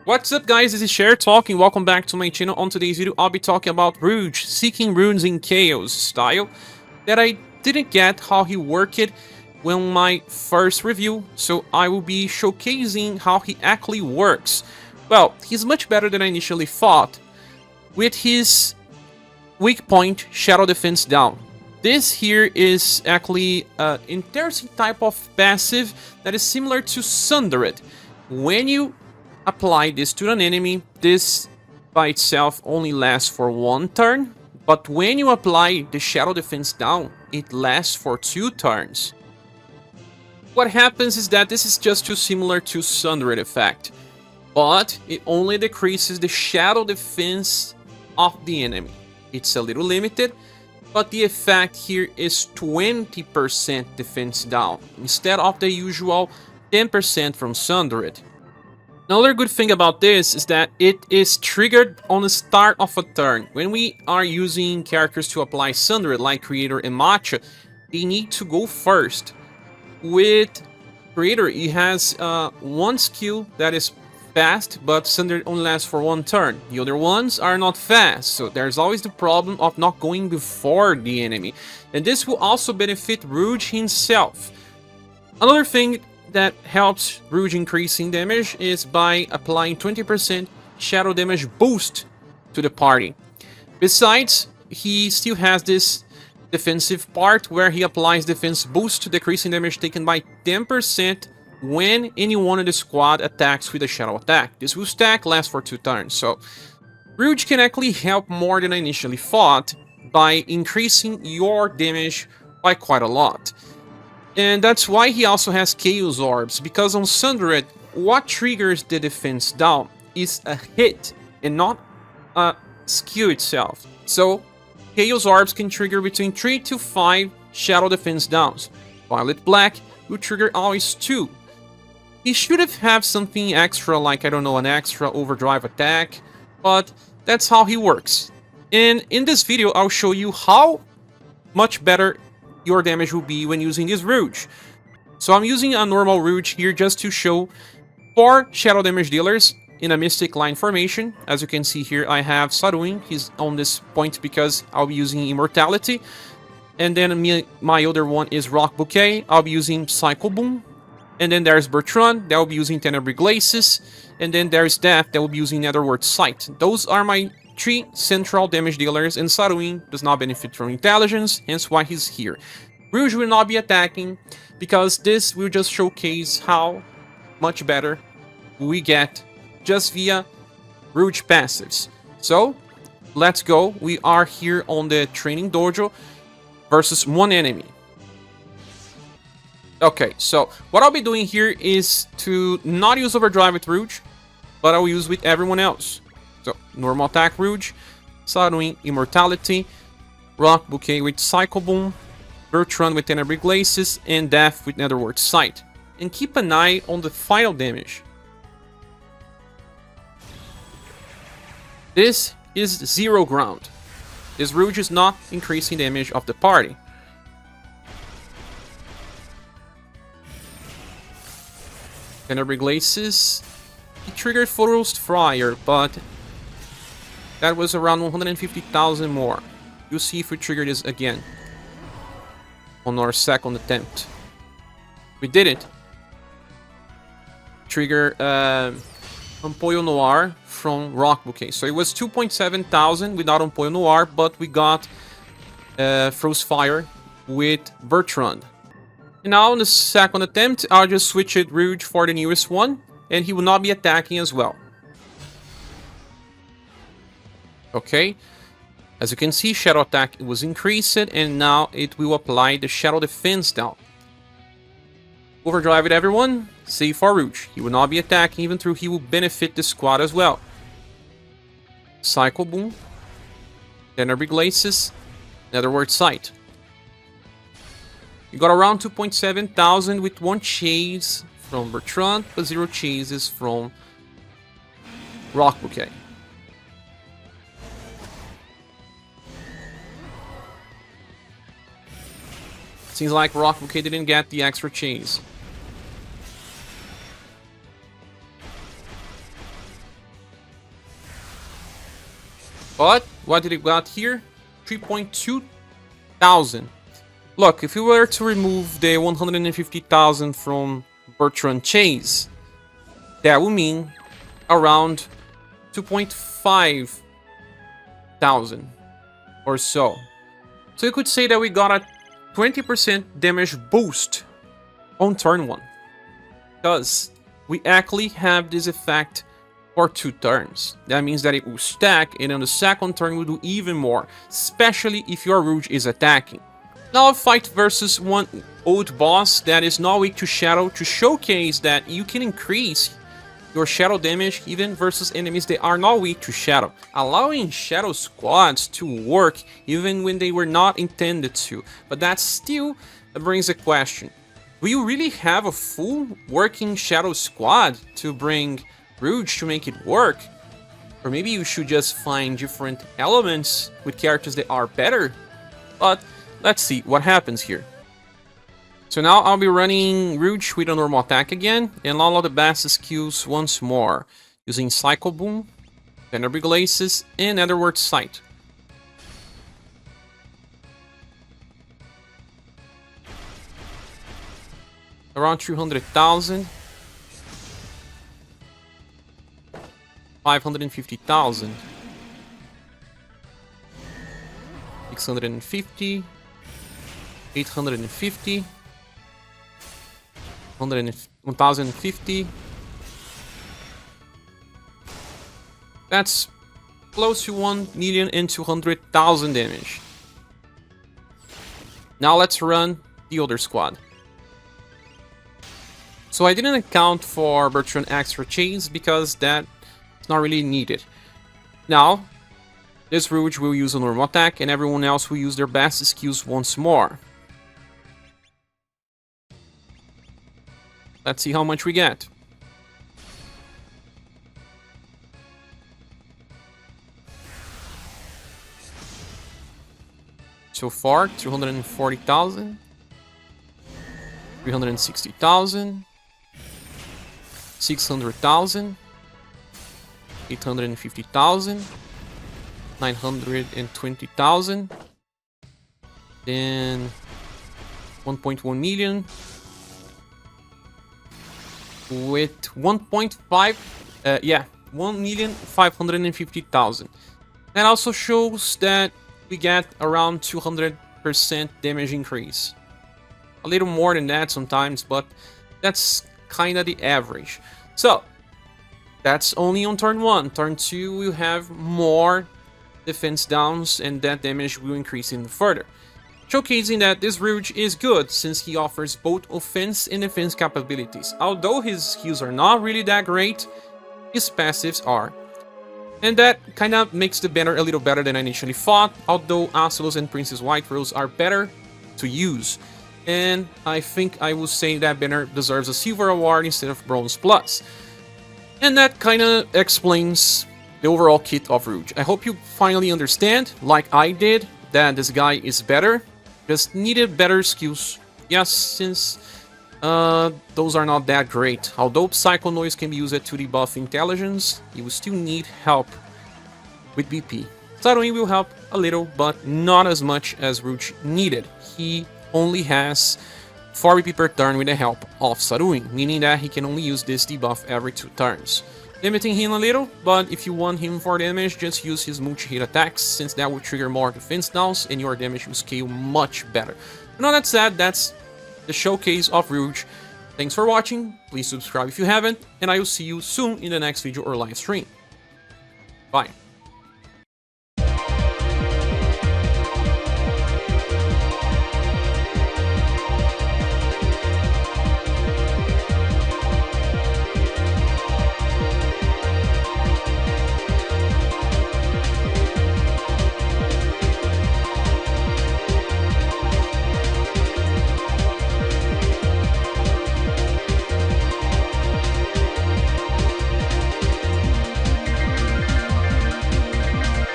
What's up guys, this is ScherBR talking, welcome back to my channel. On today's video, I'll be talking about Rouge, Seeking Runes in Chaos style, that I didn't get how he worked it when my first review, so I will be showcasing how he actually works. Well, he's much better than I initially thought, with his weak point, Shadow Defense down. This here is actually an interesting type of passive that is similar to Sundered. When you apply this to an enemy, this by itself only lasts for one turn, but when you apply the Shadow Defense down, it lasts for 2 turns. What happens is that this is just too similar to Sundered effect, but it only decreases the Shadow Defense of the enemy. It's a little limited, but the effect here is 20% defense down, instead of the usual 10% from Sundered. Another good thing about this is that it is triggered on the start of a turn. When we are using characters to apply Sundered, like Creator and Matcha, they need to go first. With Creator, he has one skill that is fast, but Sundered only lasts for 1 turn. The other ones are not fast, so there's always the problem of not going before the enemy. And this will also benefit Rouge himself. Another thing that helps Rouge increasing damage is by applying 20% shadow damage boost to the party. Besides, he still has this defensive part where he applies defense boost, decreasing damage taken by 10% when anyone in the squad attacks with a shadow attack. This will stack, lasts for 2 turns, so Rouge can actually help more than I initially thought by increasing your damage by quite a lot. And that's why he also has Chaos Orbs, because on Sundered, what triggers the defense down is a hit and not a skill itself. So, Chaos Orbs can trigger between 3 to 5 Shadow Defense downs. Violet Black will trigger always 2. He should have something extra, like, I don't know, an extra overdrive attack, but that's how he works. And in this video, I'll show you how much better your damage will be when using this Rouge. So I'm using a normal Rouge here just to show 4 shadow damage dealers in a mystic line formation. As you can see here, I have Saruin. He's on this point because I'll be using Immortality. And then my other one is Rock Bouquet. I'll be using Cycle Boom. And then there's Bertrand, that will be using Tenebrae Glacis. And then there's Death, that will be using Netherworld Sight. Those are my 3 central damage dealers, and Saruin does not benefit from intelligence, hence why he's here. Rouge will not be attacking, because this will just showcase how much better we get just via Rouge passives. So, let's go. We are here on the training dojo versus 1 enemy. Okay, so what I'll be doing here is to not use Overdrive with Rouge, but I will use with everyone else. So, normal attack Rouge, Saruin Immortality, Rock Bouquet with Cycle Boom, Bertrand with Tenebrae Glacis, and Death with Netherworld Sight. And keep an eye on the final damage. This is 0 ground. This Rouge is not increasing damage of the party. Tenebrae Glacis, he triggered Photo's Fire, but that was around 150,000 more. You'll see if we trigger this again on our second attempt. We did it. Trigger Empoio Noir from Rock Bouquet. So it was 2.7 thousand without Empoio Noir, but we got Froze Fire with Bertrand. And now on the second attempt, I'll just switch it Rouge for the newest one, and he will not be attacking as well. Okay, as you can see, Shadow Attack was increased, and now it will apply the Shadow Defense down. Overdrive it, everyone. Save for Rouge. He will not be attacking, even though he will benefit the squad as well. Cycle Boom, Tenebrae Glacis, Netherworld Sight. You got around 2.7 thousand with 1 chase from Bertrand, but 0 chases from Rock Bouquet. Seems like Rock Bouquet didn't get the extra chase. But what did it got here? 3.2 thousand. Look, if we were to remove the 150,000 from Bertrand Chase, that would mean around 2.5 thousand or so. So you could say that we got a 20% damage boost on turn 1. Because we actually have this effect for 2 turns. That means that it will stack, and on the second turn will do even more, especially if your Rouge is attacking. Now a fight versus one old boss that is not weak to Shadow to showcase that you can increase your Shadow damage even versus enemies that are not weak to Shadow, allowing Shadow squads to work even when they were not intended to. But that still brings a question. Do you really have a full working Shadow squad to bring Rouge to make it work? Or maybe you should just find different elements with characters that are better? But let's see what happens here. So now I'll be running Rouge with a normal attack again, and all of the best skills once more, using Cycle Boom, Venerable Glaces, and Netherward Sight. Around 300,000. 550,000. 650. 850. 1,050. That's close to 1,200,000 damage. Now let's run the other squad. So I didn't account for Bertrand extra chains because that is not really needed. Now, this Rouge will use a normal attack and everyone else will use their best skills once more. Let's see how much we get. So far, 240,000, 360,000, 600,000, 850,000, 920,000, then 1.1 million. With 1.5, 1,550,000. That also shows that we get around 200% damage increase. A little more than that sometimes, but that's kind of the average. So, that's only on turn 1. Turn 2 will have more defense downs and that damage will increase even further. Showcasing that this Rouge is good since he offers both offense and defense capabilities. Although his skills are not really that great, his passives are. And that kind of makes the banner a little better than I initially thought, although Acilos and Princess White Rose are better to use. And I think I will say that banner deserves a Silver Award instead of Bronze Plus. And that kind of explains the overall kit of Rouge. I hope you finally understand, like I did, that this guy is better. Just needed better skills. Yes, since those are not that great. Although Psycho Noise can be used to debuff intelligence, you will still need help with BP. Saruin will help a little, but not as much as Rouge needed. He only has 4 BP per turn with the help of Saruin, meaning that he can only use this debuff every 2 turns. Limiting him a little, but if you want him for damage, just use his multi-hit attacks, since that will trigger more defense downs and your damage will scale much better. And all that said, that's the showcase of Rouge. Thanks for watching, please subscribe if you haven't, and I will see you soon in the next video or live stream. Bye.